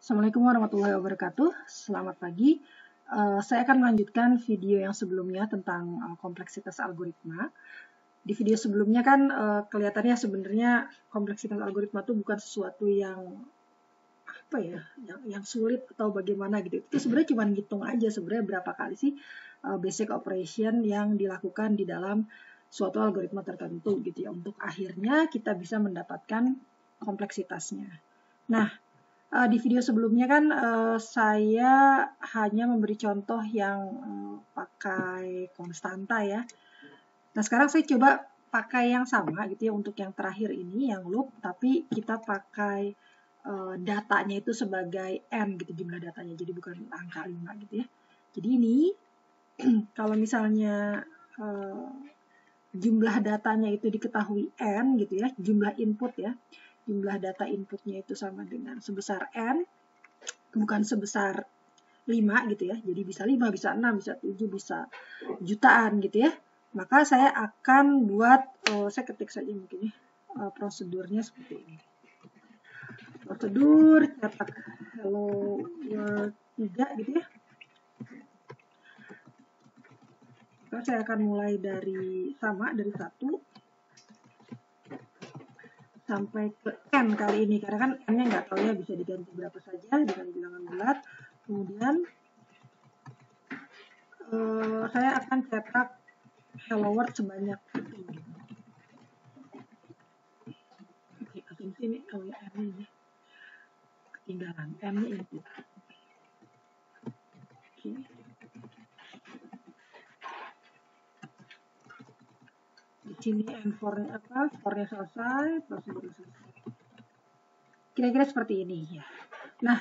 Assalamualaikum warahmatullahi wabarakatuh. Selamat pagi. Saya akan melanjutkan video yang sebelumnya tentang kompleksitas algoritma. Di video sebelumnya kan kelihatannya sebenarnya kompleksitas algoritma itu bukan sesuatu yang apa ya, yang sulit atau bagaimana gitu. Itu sebenarnya cuma ngitung aja sebenarnya berapa kali sih basic operation yang dilakukan di dalam suatu algoritma tertentu gitu ya. Untuk akhirnya kita bisa mendapatkan kompleksitasnya. Nah, di video sebelumnya kan saya hanya memberi contoh yang pakai konstanta ya. Nah sekarang saya coba pakai yang sama gitu ya untuk yang terakhir ini yang loop, tapi kita pakai datanya itu sebagai n gitu jumlah datanya, jadi bukan angka 5 gitu ya. Jadi ini kalau misalnya jumlah datanya itu diketahui n gitu ya, jumlah input ya. Jumlah data inputnya itu sama dengan sebesar n, bukan sebesar 5 gitu ya. Jadi bisa 5, bisa 6, bisa 7, bisa jutaan gitu ya. Maka saya akan buat, saya ketik saja mungkin ya, prosedurnya seperti ini. Prosedur cetak hello world 3 gitu ya. Maka saya akan mulai dari sama, dari 1 sampai ke n kali ini, karena kan n-nya nggak tahu ya, bisa diganti berapa saja dengan bilangan bulat. Kemudian saya akan cetak hello world sebanyak itu. Oke, asumsi ini kalau n ini ketinggalan, n-nya input. Oke. Di sini n for-nya apa? For-nya selesai, prosedur selesai. Kira-kira seperti ini ya. Nah,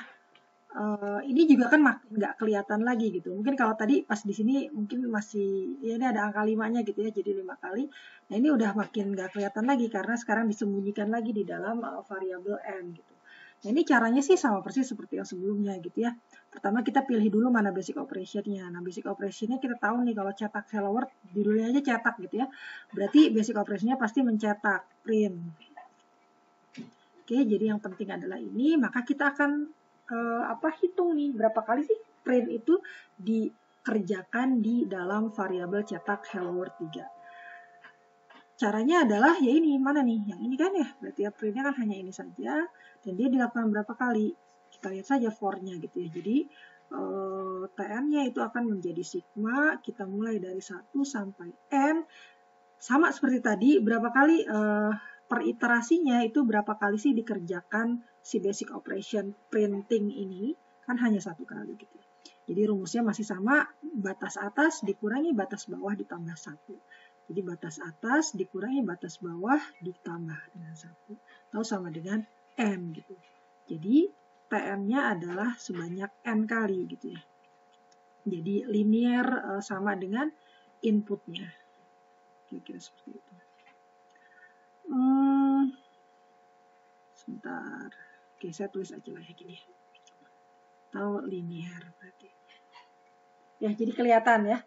ini juga kan makin nggak kelihatan lagi gitu. Mungkin kalau tadi pas di sini mungkin masih, ya ini ada angka 5-nya gitu ya, jadi 5 kali. Nah ini udah makin nggak kelihatan lagi karena sekarang disembunyikan lagi di dalam variabel n gitu. Nah ini caranya sih sama persis seperti yang sebelumnya gitu ya. Pertama kita pilih dulu mana basic operation-nya. Nah basic operation-nya kita tahu nih kalau cetak hello world, judulnya aja cetak gitu ya. Berarti basic operation-nya pasti mencetak, print. Oke, jadi yang penting adalah ini, maka kita akan hitung nih berapa kali sih print itu dikerjakan di dalam variabel cetak hello world 3. Caranya adalah ya ini, mana nih? Yang ini kan ya, berarti ya printnya kan hanya ini saja, dan dia dilakukan berapa kali? Kita lihat saja for-nya gitu ya. Jadi tn-nya itu akan menjadi sigma, kita mulai dari 1 sampai n, sama seperti tadi, berapa kali per iterasinya itu berapa kali sih dikerjakan si basic operation printing ini, kan hanya 1 kali gitu. Jadi rumusnya masih sama, batas atas dikurangi batas bawah ditambah 1. Jadi batas atas dikurangi batas bawah ditambah dengan 1. Atau sama dengan n gitu. Jadi tn-nya adalah sebanyak n kali gitu ya. Jadi linear sama dengan inputnya. Kira-kira seperti itu. Sebentar. Oke, saya tulis aja lah ya gini. Atau linear berarti. Ya, jadi kelihatan ya.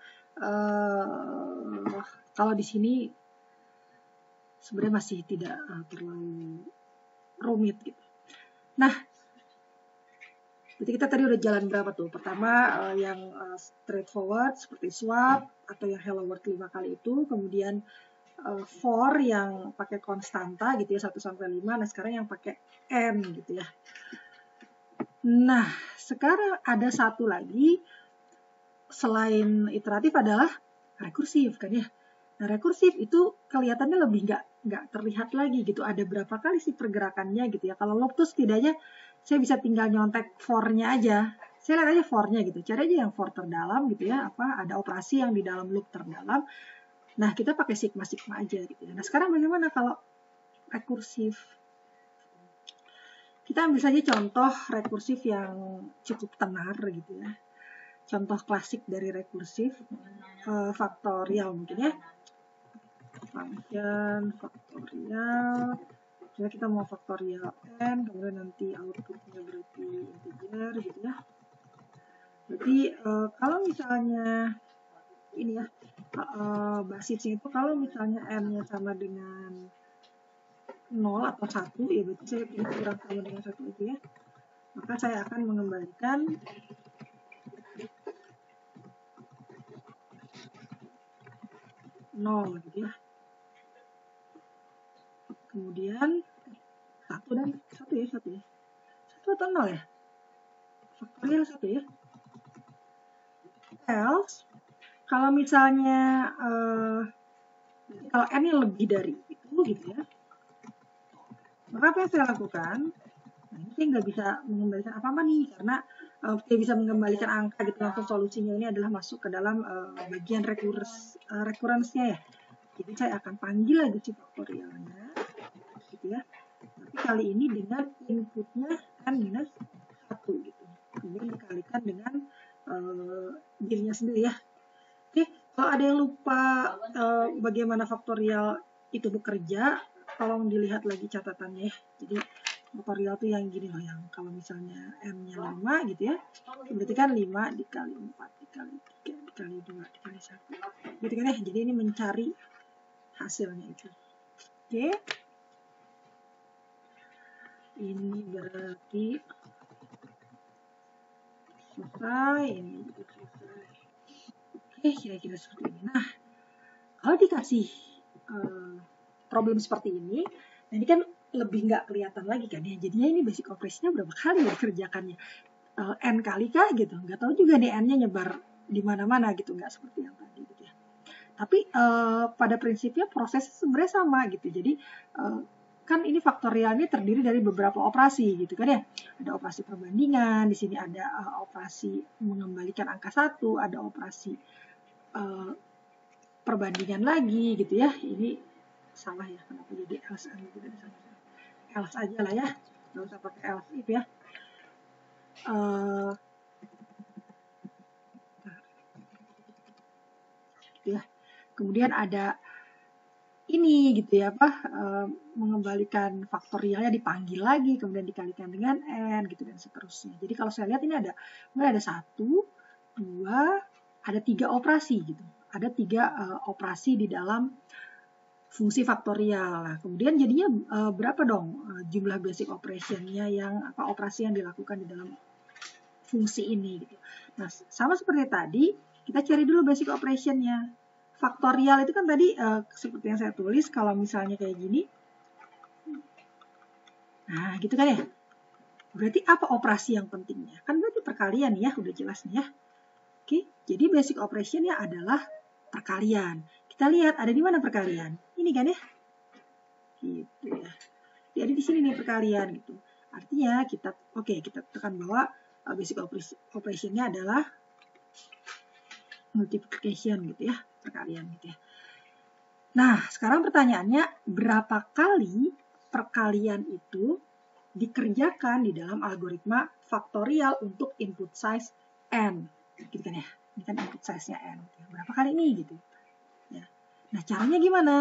Kalau di sini sebenarnya masih tidak terlalu rumit gitu. Nah, berarti kita tadi udah jalan berapa tuh? Pertama yang straightforward seperti swap atau yang hello world 5 kali itu, kemudian for yang pakai konstanta gitu ya 1 sampai 5. Nah, sekarang yang pakai n gitu ya. Nah, sekarang ada satu lagi selain iteratif adalah rekursif kan ya. Nah, rekursif itu kelihatannya lebih nggak terlihat lagi gitu. Ada berapa kali sih pergerakannya gitu ya. Kalau loop tuh setidaknya saya bisa tinggal nyontek for-nya aja. Saya lihat aja for-nya gitu. Cari aja yang for terdalam gitu ya. Ada operasi yang di dalam loop terdalam. Nah, kita pakai sigma-sigma aja gitu ya. Nah, sekarang bagaimana kalau rekursif? Kita ambil saja contoh rekursif yang cukup tenar gitu ya. Contoh klasik dari rekursif, faktorial mungkin ya. Function faktorial. Jadi kita mau faktorial n, kemudian nanti outputnya berarti integer gitu ya. Berarti kalau misalnya ini ya, basisnya itu kalau misalnya n-nya sama dengan 0 atau 1, ya berarti saya pilih kurang sama dengan 1 aja ya. maka saya akan mengembalikan nol gitu ya. Kemudian satu atau nol ya, faktorial 1 ya. Else kalau misalnya kalau n-nya lebih dari itu gitu ya, maka apa yang saya lakukan? Nah, ini saya nggak bisa mengembalikan apa-apa nih, karena tidak bisa mengembalikan angka gitu langsung. Solusinya ini adalah masuk ke dalam bagian recurrence-nya ya. Jadi saya akan panggil lagi si faktorialnya gitu ya. Tapi kali ini dengan inputnya n minus 1 gitu. Kemudian dikalikan dengan dirinya sendiri ya. Oke, kalau ada yang lupa bagaimana faktorial itu bekerja, tolong dilihat lagi catatannya ya. Jadi faktorial itu yang gini loh, yang kalau misalnya n-nya 5 gitu ya, berarti kan 5 dikali 4 dikali 3 dikali 2 dikali 1 gitu kan ya. Jadi ini mencari hasilnya itu. Oke, ini berarti selesai, ini juga selesai. Oke, kira-kira seperti ini. Nah, kalau dikasih problem seperti ini, nah ini kan lebih nggak kelihatan lagi kan ya. Jadinya ini basic operasinya berapa kali ya dikerjakannya? N kali kah gitu? Nggak tahu juga nih n-nya nyebar di mana-mana gitu, nggak seperti yang tadi gitu ya. Tapi pada prinsipnya prosesnya sebenarnya sama gitu. Jadi kan ini faktorialnya terdiri dari beberapa operasi gitu kan ya. Ada operasi perbandingan, di sini ada operasi mengembalikan angka 1, ada operasi perbandingan lagi gitu ya. Ini salah ya, kenapa jadi else and gitu, else aja lah ya, nggak usah pakai else if ya. Gitu ya. Kemudian ada ini gitu ya, mengembalikan faktorialnya dipanggil lagi, kemudian dikalikan dengan n gitu dan seterusnya. Jadi kalau saya lihat ini ada 1, 2, ada 3 operasi gitu. Ada 3 operasi di dalam fungsi faktorial. Nah, kemudian jadinya berapa dong jumlah basic operation-nya, yang operasi yang dilakukan di dalam fungsi ini gitu. Nah, sama seperti tadi, kita cari dulu basic operation-nya. Faktorial itu kan tadi seperti yang saya tulis, kalau misalnya kayak gini. Nah, gitu kan ya. Berarti apa operasi yang pentingnya? Kan berarti perkalian ya, udah jelas nih ya. Oke, jadi basic operation-nya adalah perkalian. Kita lihat ada di mana perkalian? Ini kan ya. Gitu ya. Jadi di sini nih perkalian gitu. Artinya kita tekan bahwa basic operation-nya adalah multiplication gitu ya, perkalian gitu ya. Nah, sekarang pertanyaannya, berapa kali perkalian itu dikerjakan di dalam algoritma faktorial untuk input size n? Gitu kan ya. Ini kan input size-nya n. Berapa kali ini gitu. Ya. Nah, caranya gimana?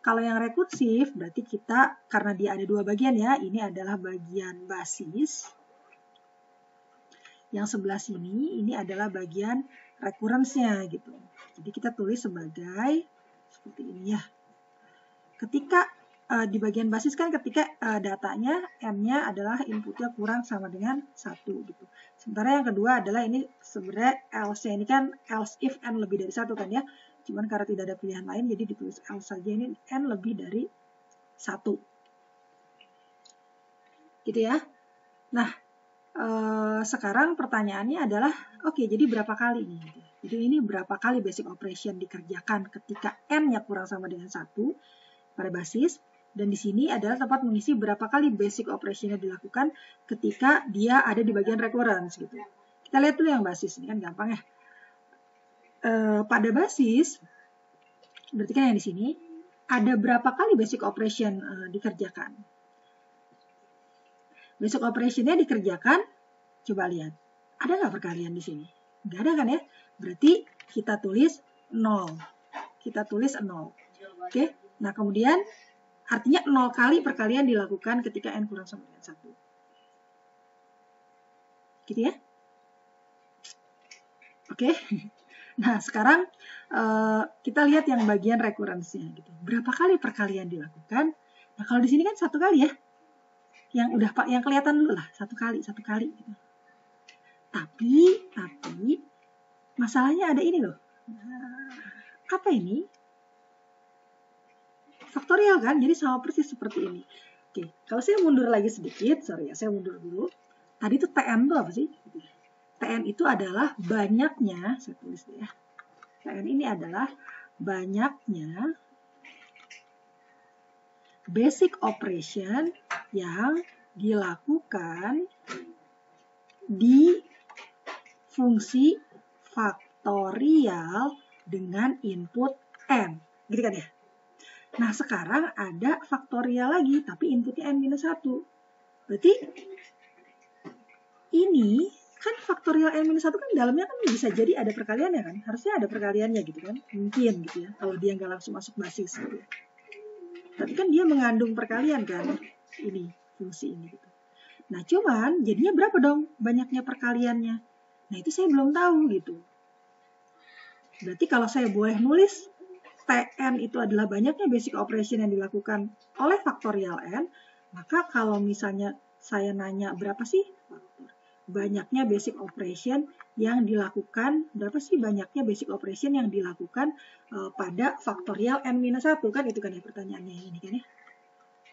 Kalau yang rekursif berarti kita, karena dia ada 2 bagian ya, ini adalah bagian basis. Yang sebelah sini ini adalah bagian recurrence-nya gitu. Jadi kita tulis sebagai seperti ini ya. Ketika di bagian basis kan ketika datanya n-nya adalah inputnya kurang sama dengan 1 gitu. Sementara yang kedua adalah ini sebenarnya else-nya ini kan else if n lebih dari 1 kan ya. Cuman karena tidak ada pilihan lain jadi ditulis else saja, ini n lebih dari 1. Gitu ya. Nah, sekarang pertanyaannya adalah, oke, jadi berapa kali nih? Jadi ini berapa kali basic operation dikerjakan ketika n-nya kurang sama dengan 1 pada basis, dan di sini adalah tempat mengisi berapa kali basic operation-nya dilakukan ketika dia ada di bagian recurrence gitu. Kita lihat dulu yang basis, ini kan gampang ya. Pada basis, berarti kan yang di sini, ada berapa kali basic operation dikerjakan? Basic operation-nya dikerjakan, coba lihat. Ada nggak perkalian di sini? Nggak ada kan ya? Berarti kita tulis 0. Kita tulis 0. Oke? Nah, kemudian artinya 0 kali perkalian dilakukan ketika n kurang sama dengan 1. Gitu ya? Oke? Nah, sekarang kita lihat yang bagian recurrence-nya gitu. Berapa kali perkalian dilakukan? Nah, kalau di sini kan 1 kali ya. yang kelihatan dulu lah, satu kali gitu. Tapi masalahnya ada ini loh. Apa ini? Faktorial kan, jadi sama persis seperti ini. Oke, kalau saya mundur lagi sedikit, sorry ya, saya mundur dulu. Tadi itu TN itu apa sih? TN itu adalah banyaknya, saya tulis ya. TN ini adalah banyaknya basic operation yang dilakukan di fungsi faktorial dengan input n. Gitu kan ya? Nah, sekarang ada faktorial lagi, tapi inputnya n-1. Berarti ini kan faktorial n-1 kan dalamnya kan bisa jadi ada perkaliannya kan? Harusnya ada perkaliannya gitu kan? Mungkin gitu ya, kalau dia nggak langsung masuk basis gitu ya. Tapi kan dia mengandung perkalian kan? Ini, fungsi ini gitu. Nah, cuman jadinya berapa dong banyaknya perkaliannya? Nah, itu saya belum tahu gitu. Berarti kalau saya boleh nulis Tn itu adalah banyaknya basic operation yang dilakukan oleh faktorial n, maka kalau misalnya saya nanya berapa sih banyaknya basic operation yang dilakukan, pada faktorial n-1 kan, itu kan ya pertanyaannya ini kan ya.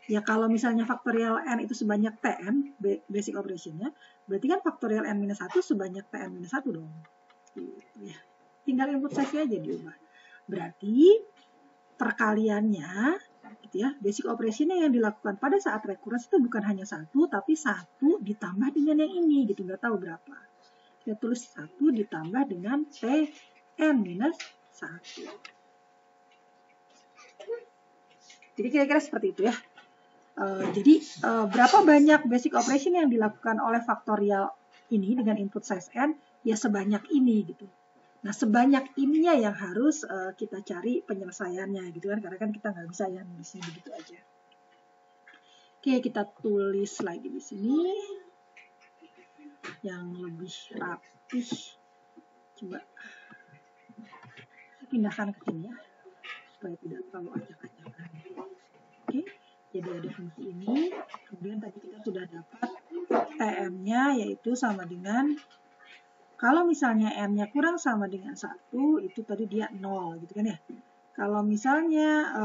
Ya kalau misalnya faktorial n itu sebanyak Tn basic operationnya, berarti kan faktorial n-1 sebanyak Tn-1 dong. Gitu ya. Tinggal input size-nya aja diubah. Berarti perkaliannya gitu ya, basic operation-nya yang dilakukan pada saat recurrence itu bukan hanya 1, tapi 1 ditambah dengan yang ini gitu, nggak tahu berapa. Kita tulis 1 ditambah dengan Tn-1. Jadi kira-kira seperti itu ya. Jadi berapa banyak basic operation yang dilakukan oleh faktorial ini dengan input size n, ya sebanyak ini gitu. Nah, sebanyak ininya yang harus kita cari penyelesaiannya gitu kan, karena kan kita nggak bisa ya nulisnya begitu aja. Oke, kita tulis lagi di sini yang lebih rapih. Coba saya pindahkan ke sini ya, supaya tidak terlalu acak-acakan. Oke, jadi ada fungsi ini. Kemudian tadi kita sudah dapat Tm-nya yaitu sama dengan, kalau misalnya n-nya kurang sama dengan 1, itu tadi dia 0 gitu kan ya. Kalau misalnya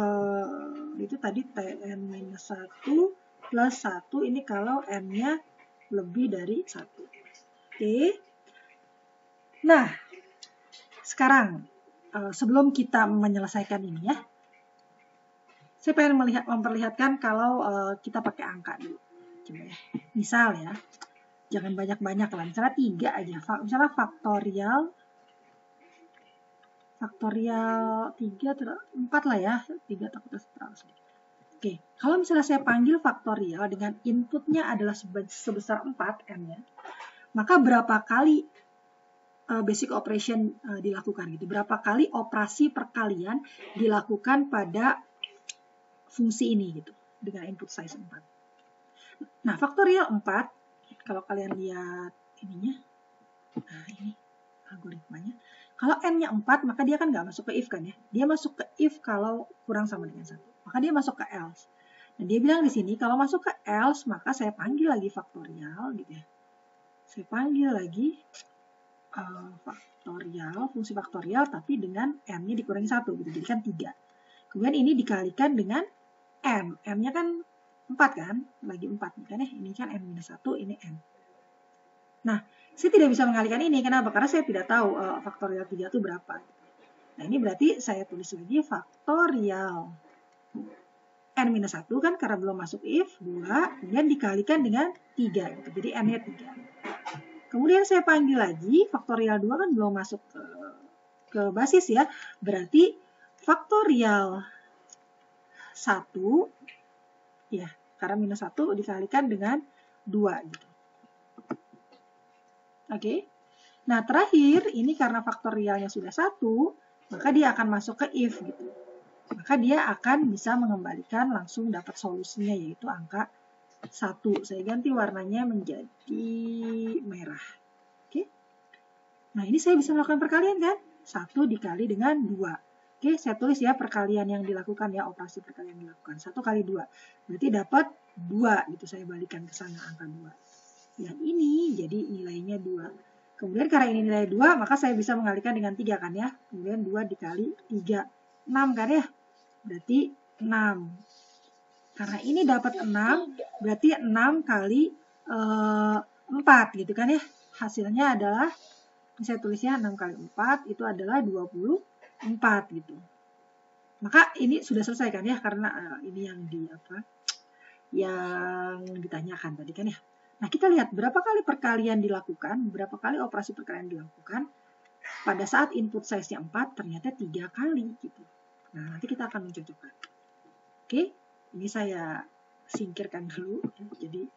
itu tadi Tn-1 plus 1, ini kalau n-nya lebih dari 1. Oke. Nah, sekarang sebelum kita menyelesaikan ini ya, saya pengen memperlihatkan kalau kita pakai angka dulu. Coba ya. Misal ya, jangan banyak-banyak lah, misalnya 3 aja. Misalnya faktorial 3, 4 lah ya. 3 takutnya terlalu sedikit. Oke, kalau misalnya saya panggil faktorial dengan inputnya adalah sebesar 4 n-nya, maka berapa kali basic operation dilakukan gitu. Berapa kali operasi perkalian dilakukan pada fungsi ini gitu, dengan input size 4. Nah, faktorial 4, kalau kalian lihat ininya, nah ini algoritmanya. Kalau n-nya 4, maka dia kan nggak masuk ke if kan ya. Dia masuk ke if kalau kurang sama dengan 1. Maka dia masuk ke else. Nah, dia bilang di sini, kalau masuk ke else, maka saya panggil lagi faktorial gitu ya. Saya panggil lagi faktorial, fungsi faktorial, tapi dengan n-nya dikurangi 1 gitu. Jadi kan 3. Kemudian ini dikalikan dengan n. n-nya kan 4 kan, lagi 4 kan ya, ini kan n-1, ini n. Nah, saya tidak bisa mengalikan ini, kenapa? Karena saya tidak tahu faktorial 3 itu berapa. Nah, ini berarti saya tulis lagi faktorial n-1 kan, karena belum masuk if, 2, kemudian dikalikan dengan 3, gitu. Jadi n-nya 3. Kemudian saya panggil lagi, faktorial 2 kan belum masuk ke basis ya, berarti faktorial 1, ya, karena minus 1 dikalikan dengan 2 gitu. Oke. Nah, terakhir ini karena faktorialnya sudah 1, maka dia akan masuk ke if gitu. Maka dia akan bisa mengembalikan langsung dapat solusinya, yaitu angka 1. Saya ganti warnanya menjadi merah. Oke. Nah, ini saya bisa melakukan perkalian kan? 1 dikali dengan 2. Oke, saya tulis ya perkalian yang dilakukan ya, operasi perkalian yang dilakukan. 1 kali 2. Berarti dapat 2 gitu, saya balikan ke sana angka 2. Yang ini jadi nilainya 2. Kemudian karena ini nilai 2, maka saya bisa mengalikan dengan 3 kan ya. Kemudian 2 dikali 3. 6 kan ya. Berarti 6. Karena ini dapat 6, berarti 6 kali 4 gitu kan ya. Hasilnya adalah, saya tulisnya 6 kali 4 itu adalah 24 gitu. Maka ini sudah selesai kan ya, karena ini yang yang ditanyakan tadi kan ya. Nah, kita lihat berapa kali perkalian dilakukan, berapa kali operasi perkalian dilakukan. Pada saat input size-nya 4, ternyata 3 kali gitu. Nah, nanti kita akan mencocokkan. Oke, ini saya singkirkan dulu. Jadi,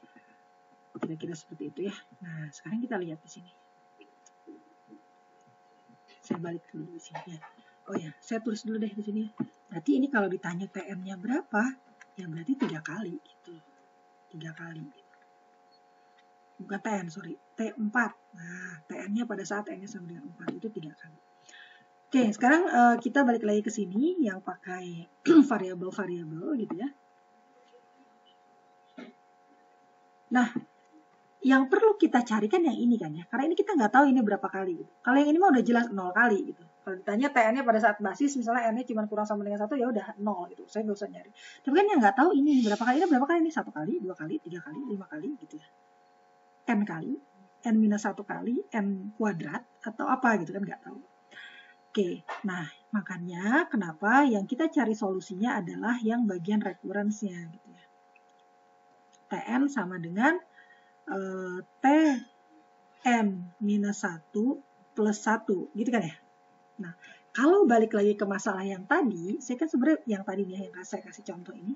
kira-kira seperti itu ya. Nah, sekarang kita lihat di sini. Saya balik dulu di sini ya. Oh ya, saya tulis dulu deh di sini. Berarti ini kalau ditanya TN-nya berapa, ya berarti 3 kali gitu. 3 kali. Bukan TN, sorry. T4. Nah, TN-nya pada saat N-nya sama dengan 4 itu 3 kali. Oke, sekarang kita balik lagi ke sini yang pakai variabel-variabel gitu ya. Nah, yang perlu kita carikan yang ini kan ya. Karena ini kita nggak tahu ini berapa kali gitu. Kalau yang ini mah udah jelas 0 kali gitu. Kalau ditanya TN-nya pada saat basis, misalnya N-nya cuma kurang sama dengan 1, ya udah 0 gitu. Saya nggak usah nyari. Tapi kan yang nggak tahu ini berapa kali, ini berapa kali, ini 1 kali, 2 kali, 3 kali, 5 kali gitu ya. N kali, N minus 1 kali, N kuadrat, atau apa gitu kan, nggak tahu. Oke, nah makanya kenapa yang kita cari solusinya adalah yang bagian recurrence-nya gitu ya. Tn sama dengan Tn minus 1 plus 1 gitu kan ya. Nah, kalau balik lagi ke masalah yang tadi, saya kan sebenarnya yang tadi nih yang saya kasih contoh ini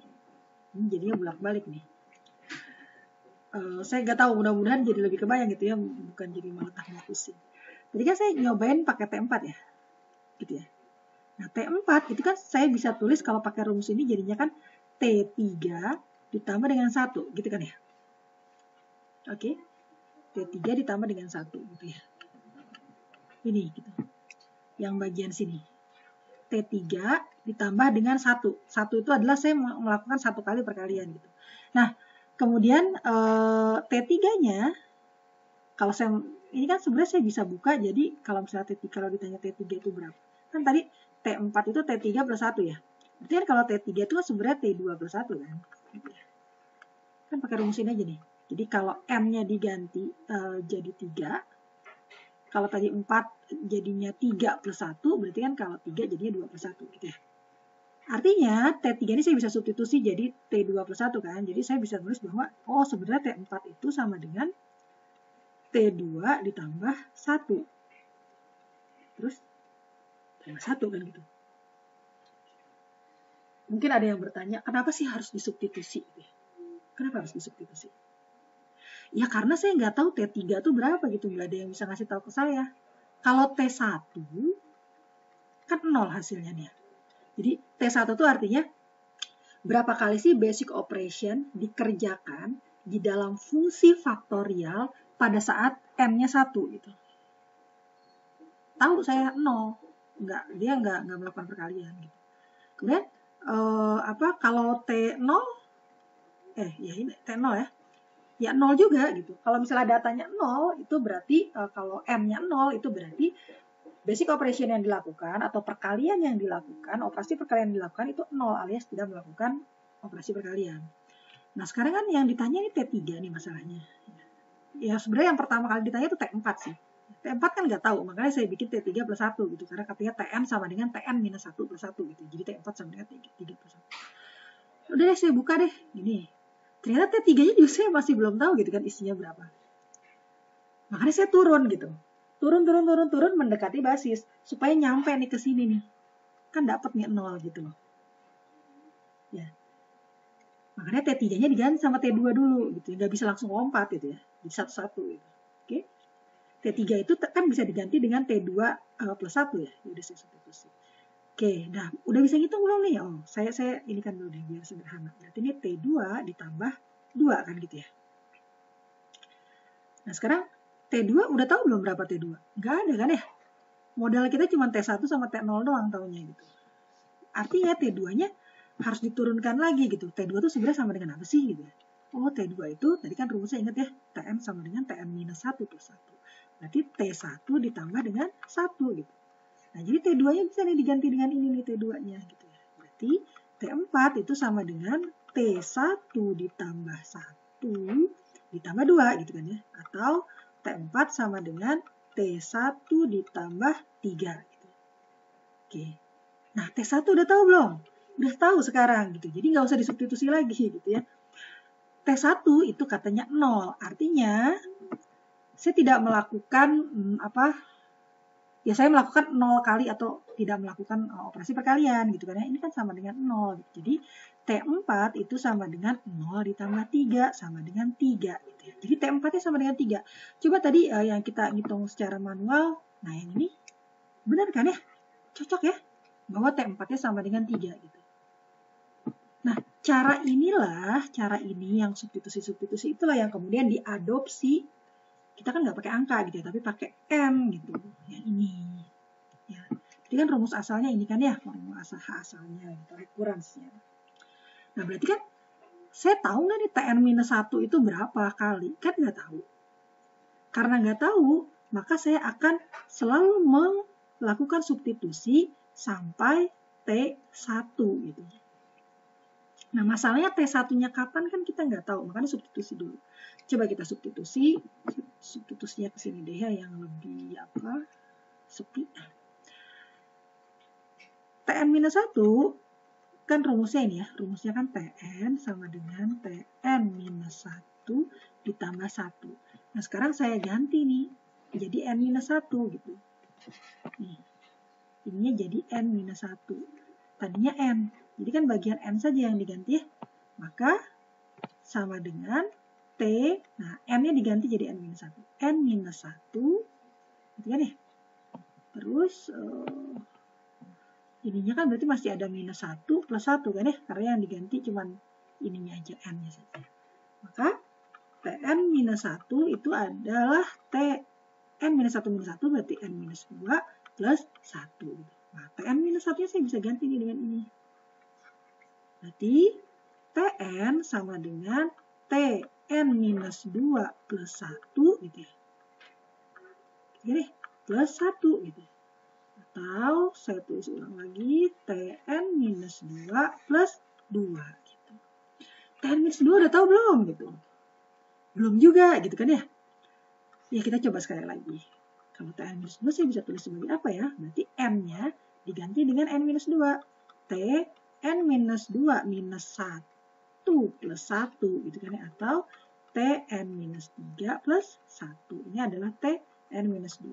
jadinya bolak-balik nih. Saya nggak tahu, mudah-mudahan jadi lebih kebayang gitu ya, bukan jadi malah tambah pusing. Jadi kan saya nyobain pakai T4 ya, gitu ya. Nah, T4 itu kan saya bisa tulis kalau pakai rumus ini jadinya kan T3 ditambah dengan 1, gitu kan ya. Oke, T3 ditambah dengan 1, gitu ya. Ini, gitu. Yang bagian sini. T3 ditambah dengan 1. 1 itu adalah saya melakukan 1 kali perkalian, gitu. Nah, kemudian T3-nya, kalau saya, ini kan sebenarnya saya bisa buka, jadi kalau misalnya T3, kalau ditanya T3 itu berapa? Kan tadi T4 itu T3 plus 1 ya. Berarti kan kalau T3 itu kan sebenarnya T2 plus 1 kan. Kan pakai rumus ini aja nih. Jadi kalau M-nya diganti jadi 3, kalau tadi 4 jadinya 3 plus 1, berarti kan kalau 3 jadinya 2 plus 1 gitu ya. Artinya T3 ini saya bisa substitusi jadi T2 plus 1 kan. Jadi saya bisa tulis bahwa, oh sebenarnya T4 itu sama dengan T2 ditambah 1. Terus tambah 1 kan gitu. Mungkin ada yang bertanya, kenapa sih harus disubstitusi? Kenapa harus disubstitusi? Ya karena saya nggak tahu T3 itu berapa gitu. Nggak ada yang bisa ngasih tahu ke saya. Kalau T1 kan 0 hasilnya nih. Jadi T1 itu artinya berapa kali sih basic operation dikerjakan di dalam fungsi faktorial pada saat M-nya 1 gitu. Tahu saya 0. Dia nggak melakukan perkalian gitu. Kemudian kalau T0 ya ini T0 ya. Ya 0 juga gitu. Kalau misalnya datanya 0 itu berarti kalau M-nya 0 itu berarti basic operation yang dilakukan atau perkalian yang dilakukan, operasi perkalian yang dilakukan itu 0 alias tidak melakukan operasi perkalian. Nah sekarang kan yang ditanya ini T3 nih masalahnya. Ya sebenarnya yang pertama kali ditanya itu T4 sih. T4 kan nggak tahu, makanya saya bikin T3 plus 1 gitu. Karena katanya Tn sama dengan Tn minus 1 plus 1 gitu. Jadi T4 sama dengan T3 plus 1. Udah deh saya buka deh. Gini. Ternyata T3-nya juga saya masih belum tahu gitu kan isinya berapa. Makanya saya turun gitu. Turun mendekati basis. Supaya nyampe nih ke sini nih. Kan dapat nih 0 gitu loh. Ya. Makanya T3-nya diganti sama T2 dulu gitu. Nggak bisa langsung lompat gitu ya. Jadi satu-satu gitu. Oke. T3 itu kan bisa diganti dengan T2 plus 1 ya. Udah saya substitusi. Oke, nah udah bisa ngitung belum nih? Oh, saya ini kan dulu deh biar sederhana. Berarti ini T2 ditambah 2 kan gitu ya. Nah sekarang T2 udah tahu belum berapa T2? Nggak ada kan ya? Modal kita cuma T1 sama T0 doang tahunya gitu. Artinya T2-nya harus diturunkan lagi gitu. T2 itu sebenarnya sama dengan apa sih gitu ya. Oh, T2 itu tadi kan rumusnya ingat ya, Tn sama dengan Tn minus 1 plus 1. Berarti T1 ditambah dengan 1 gitu. Nah, jadi T2-nya bisa nih diganti dengan ini nih T2-nya gitu ya. Berarti T4 itu sama dengan T1 ditambah 1 ditambah 2 gitu kan ya. Atau T4 sama dengan T1 ditambah 3 gitu. Oke. Nah, T1 udah tahu belum? Udah tahu sekarang gitu. Jadi nggak usah disubstitusi lagi gitu ya. T1 itu katanya 0. Artinya saya tidak melakukan saya melakukan 0 kali atau tidak melakukan operasi perkalian gitu kan ya. Ini kan sama dengan 0 gitu. Jadi T4 itu sama dengan 0 ditambah 3 sama dengan 3 gitu ya. Jadi T4-nya sama dengan 3. Coba tadi yang kita hitung secara manual, nah yang ini benar kan ya? Cocok ya? Bahwa T4-nya sama dengan 3 gitu. Nah, cara ini yang substitusi itulah yang kemudian diadopsi. Kita kan nggak pakai angka gitu ya, tapi pakai M gitu. Yang ini. Ya. Jadi kan rumus asalnya ini kan ya, rumus asalnya gitu, recurrence-nya. Nah, berarti kan saya tahu nggak nih Tn minus 1 itu berapa kali? Kan nggak tahu. Karena nggak tahu, maka saya akan selalu melakukan substitusi sampai T1 gitu. Nah, masalahnya T1-nya kapan kan kita nggak tahu, makanya substitusi dulu. Coba kita substitusinya ke sini deh ya, yang lebih sepi. Tn-1 kan rumusnya ini ya, rumusnya kan Tn sama dengan Tn-1 ditambah 1. Nah, sekarang saya ganti nih, jadi N-1 gitu. Nih, ininya jadi N-1. Tadinya N. Jadi kan bagian N saja yang diganti ya. Maka sama dengan T. Nah, N-nya diganti jadi N-1. N-1. Gitu kan ya. Terus ininya kan berarti masih ada minus 1 plus 1 kan ya. Karena yang diganti cuman ininya aja, N-nya saja. Maka Tn-1 itu adalah N-1 minus 1 berarti N-2 plus 1. Nah, Tn-1-nya saya bisa ganti nih dengan ini. Berarti Tn sama dengan Tn-2 plus 1 gitu ya. Jadi plus 1 gitu. Atau saya tulis ulang lagi Tn-2 plus 2 gitu. Tn-2 udah tahu belum gitu? Belum juga gitu kan ya. Ya kita coba sekali lagi. Kalau Tn-2 saya bisa tulis sebagai apa ya? Berarti N-nya diganti dengan N-2. Tn-2 minus 1 plus 1 gitu kan ya. Atau Tn-3 plus 1. Ini adalah Tn-2.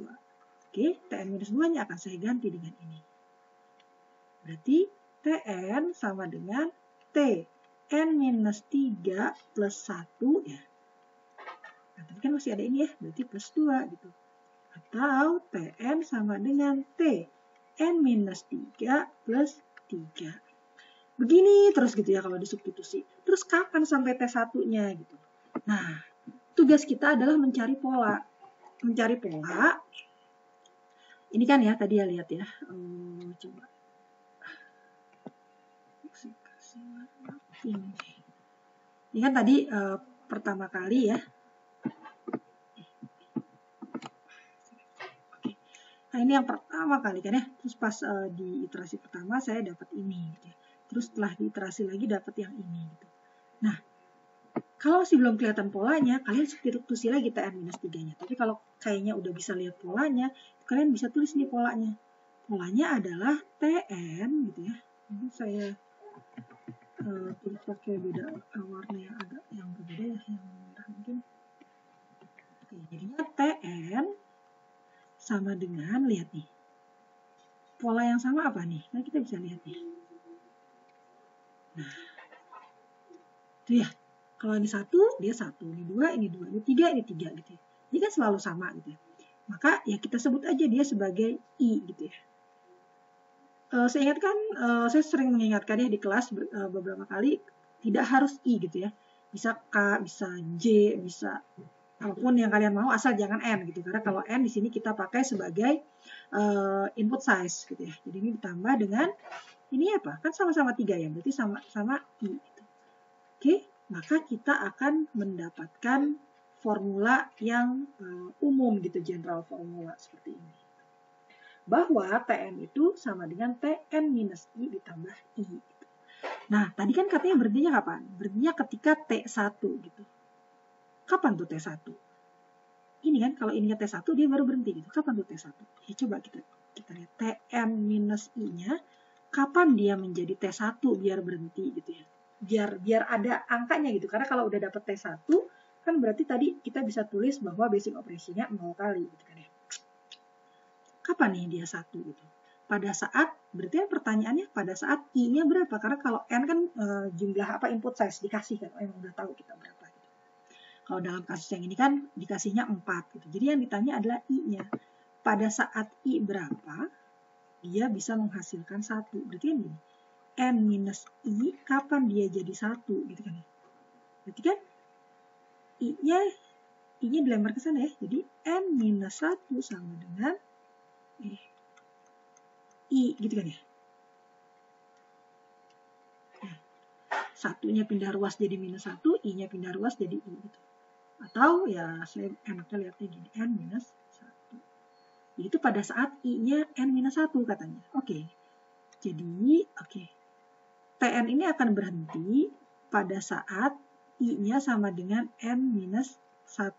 Oke, Tn-2-nya akan saya ganti dengan ini. Berarti Tn sama dengan Tn-3 plus 1 ya. Nah, tadi kan masih ada ini ya, berarti plus 2 gitu. Atau Tn sama dengan Tn-3 plus 3. Begini terus gitu ya kalau disubstitusi. Terus kapan sampai T1-nya gitu. Nah, tugas kita adalah mencari pola. Mencari pola. Ini kan ya, tadi ya lihat ya. Coba. Ini kan tadi pertama kali ya. Nah, ini yang pertama kali kan ya. Terus pas di iterasi pertama saya dapat ini gitu ya. Terus setelah di iterasi lagi dapat yang ini gitu. Nah, kalau masih belum kelihatan polanya, kalian substitusi lagi Tn-3-nya. Tapi kalau kayaknya udah bisa lihat polanya, kalian bisa tulis nih polanya. Polanya adalah Tn gitu ya. Ini saya tulis pakai beda warna yang berbeda ya, yang merah mungkin. Oke, jadinya Tn sama dengan, lihat nih. Pola yang sama apa nih? Nah, kita bisa lihat nih. Nah, itu ya. Kalau ini 1, dia 1. Ini 2, ini 2. Ini 3, ini 3 gitu ya. Ini kan selalu sama gitu ya. Maka ya kita sebut aja dia sebagai I gitu ya. Saya ingatkan, saya sering mengingatkan ya di kelas beberapa kali, tidak harus I gitu ya. Bisa K, bisa J, bisa apapun yang kalian mau, asal jangan N gitu. Karena kalau N di sini kita pakai sebagai input size gitu ya. Jadi ini ditambah dengan Ini apa? Kan sama-sama 3 ya, berarti sama-sama I. Gitu. Oke, maka kita akan mendapatkan formula yang umum gitu, general formula seperti ini. Bahwa Tn itu sama dengan Tn minus I ditambah I. Gitu. Nah, tadi kan katanya berhentinya kapan? Berhentinya ketika T1 gitu. Kapan tuh T1? Ini kan kalau ininya T1 dia baru berhenti gitu. Kapan tuh T1? Ya coba kita lihat Tn minus I-nya kapan dia menjadi T1 biar berhenti gitu ya. Biar ada angkanya gitu. Karena kalau udah dapet T1 kan berarti tadi kita bisa tulis bahwa basic operation-nya 0 kali gitu kan ya. Kapan nih dia 1 gitu? Pada saat, berarti pertanyaannya pada saat I-nya berapa? Karena kalau N kan jumlah input size dikasih kan, emang udah tahu kita berapa gitu. Kalau dalam kasus yang ini kan dikasihnya 4 gitu. Jadi yang ditanya adalah I-nya. Pada saat I berapa, dia bisa menghasilkan 1. Berarti ini N minus I, kapan dia jadi 1 gitu kan ya. Berarti kan I-nya dilempar ke sana ya. Jadi N minus 1 sama dengan I gitu kan ya. Nah, satunya pindah ruas jadi minus 1, I-nya pindah ruas jadi I gitu. Atau ya saya enaknya lihatnya gini, N minus 1. Itu pada saat I-nya N minus 1 katanya. Oke. Jadi, Tn ini akan berhenti pada saat I-nya sama dengan N minus 1.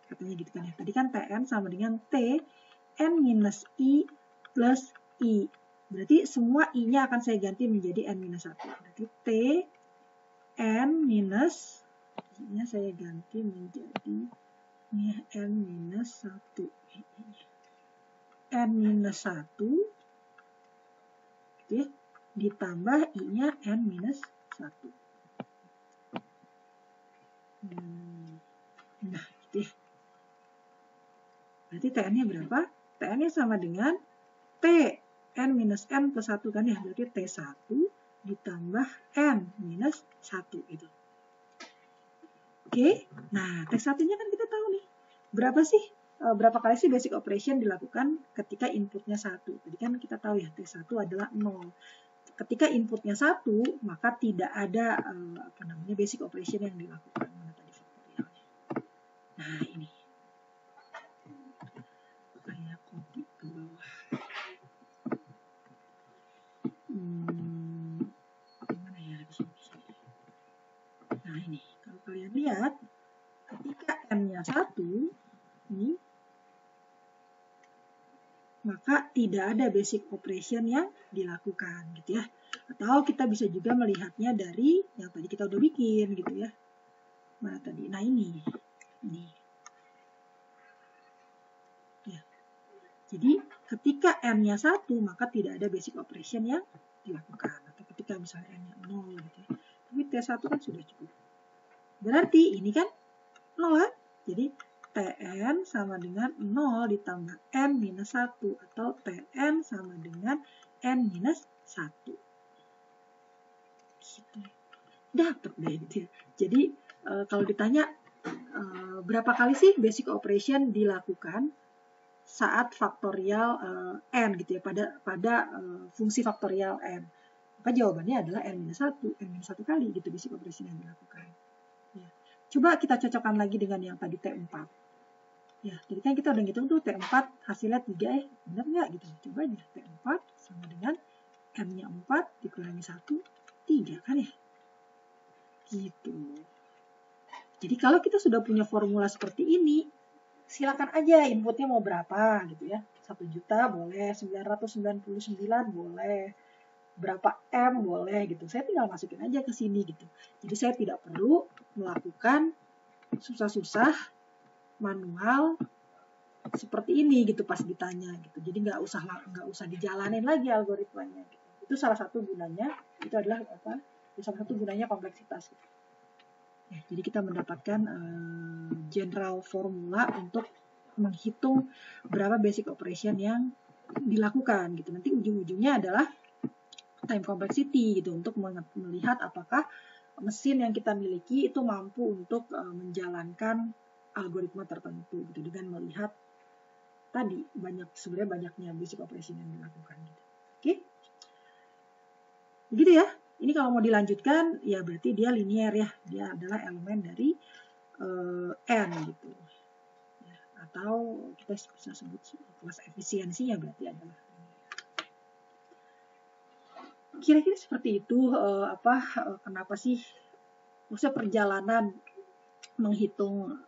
Katanya gitu kan ya. Tadi kan Tn sama dengan T, N minus I plus I. Berarti semua I-nya akan saya ganti menjadi N minus 1. Berarti T, N minus, I-nya saya ganti menjadi N minus 1. N minus 1 gitu ya, ditambah I-nya N minus 1. Nah, gitu ya. Berarti Tn-nya berapa? Tn-nya sama dengan T, N minus N plus 1 kan ya. Berarti T1 ditambah N minus 1 gitu. Oke, nah T1-nya kan kita tahu nih. Berapa kali sih basic operation dilakukan ketika inputnya 1? Tadi kan kita tahu ya, T1 adalah 0. Ketika inputnya 1, maka tidak ada basic operation yang dilakukan. Mana tadi faktorialnya? Nah, ini. Saya copy ke bawah. Mana ya di sini? Nah, ini. Kalau kalian lihat, ketika N-nya 1, ini, maka tidak ada basic operation yang dilakukan gitu ya. Atau kita bisa juga melihatnya dari yang tadi kita udah bikin gitu ya. Mana tadi? Nah, ini. Ya. Jadi ketika N-nya 1 maka tidak ada basic operation yang dilakukan. Atau ketika misalnya N-nya 0 gitu ya. Tapi T1 kan sudah cukup. Berarti ini kan 0 kan? Jadi Tn sama dengan 0 ditambah N minus 1. Atau Tn sama dengan N minus 1. Gitu. Dapat deh gitu ya. Jadi kalau ditanya berapa kali sih basic operation dilakukan saat faktorial N gitu ya, pada fungsi faktorial N. Maka jawabannya adalah N-1 kali gitu basic operation yang dilakukan. Ya. Coba kita cocokkan lagi dengan yang tadi T4. Ya, jadi kan kita udah ngitung tuh T4 hasilnya 3 benar nggak gitu. Coba aja T4 sama dengan M-nya 4 dikurangi 1, 3 kan ya. Gitu. Jadi kalau kita sudah punya formula seperti ini, silakan aja inputnya mau berapa gitu ya. 1 juta boleh, 999 boleh, berapa M boleh gitu. Saya tinggal masukin aja ke sini gitu. Jadi saya tidak perlu melakukan susah-susah manual seperti ini gitu pas ditanya gitu. Jadi nggak usah dijalanin lagi algoritmanya gitu. Itu salah satu gunanya, itu adalah salah satu gunanya kompleksitas gitu. Ya, jadi kita mendapatkan general formula untuk menghitung berapa basic operation yang dilakukan gitu. Nanti ujung-ujungnya adalah time complexity gitu untuk melihat apakah mesin yang kita miliki itu mampu untuk menjalankan algoritma tertentu gitu dengan melihat tadi sebenarnya banyaknya basic operation yang dilakukan gitu. Oke. Begitu ya. Ini kalau mau dilanjutkan, ya berarti dia linear ya. Dia adalah elemen dari N gitu. Ya, atau kita bisa sebut kelas efisiensinya berarti adalah. Kira-kira seperti itu. Kenapa sih? Maksudnya perjalanan menghitung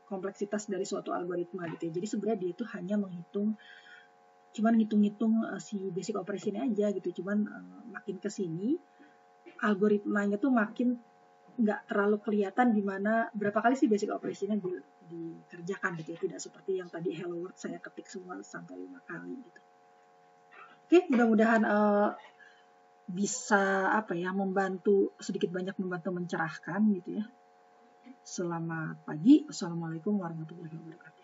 kompleksitas dari suatu algoritma gitu ya. Jadi sebenarnya dia itu hanya cuman ngitung-ngitung si basic operation aja gitu. Cuman makin ke sini algoritmanya tuh makin nggak terlalu kelihatan di mana berapa kali sih basic operationnya dikerjakan gitu ya. Tidak seperti yang tadi hello world saya ketik semua sampai 5 kali gitu. Oke, mudah-mudahan bisa membantu sedikit banyak membantu mencerahkan gitu ya. Selamat pagi. Assalamualaikum warahmatullahi wabarakatuh.